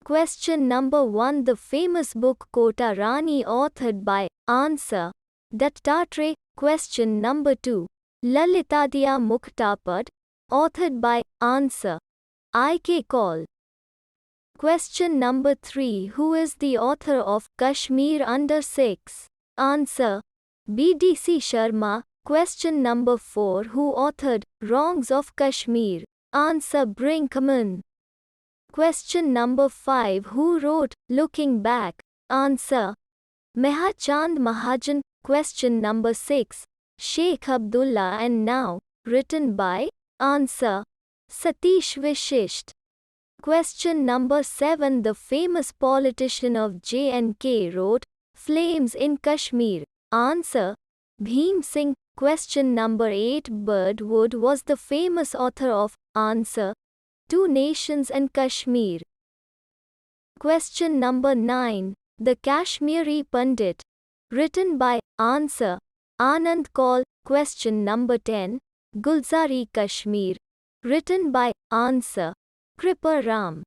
Question number 1. The famous book Kota Rani authored by. Answer. Dattatreya. Question number 2. Lalitadiya Muktapad authored by. Answer. I.K. Kaul. Question number 3. Who is the author of Kashmir Under 6? Answer. B.D.C. Sharma. Question number 4. Who authored Wrongs of Kashmir? Answer. Brinkman. Question number 5. Who wrote Looking Back? Answer. Meha Chand Mahajan. Question number 6. Sheikh Abdullah and Now. Written by. Answer. Satish Vishisht. Question number 7. The famous politician of J&K wrote Flames in Kashmir. Answer. Bhim Singh. Question number 8. Birdwood was the famous author of. Answer. Two Nations and Kashmir. Question number 9. The Kashmiri Pandit. Written by. Answer. Anand Kaul. Question number 10. Gulzari Kashmir. Written by. Answer. Kripa Ram.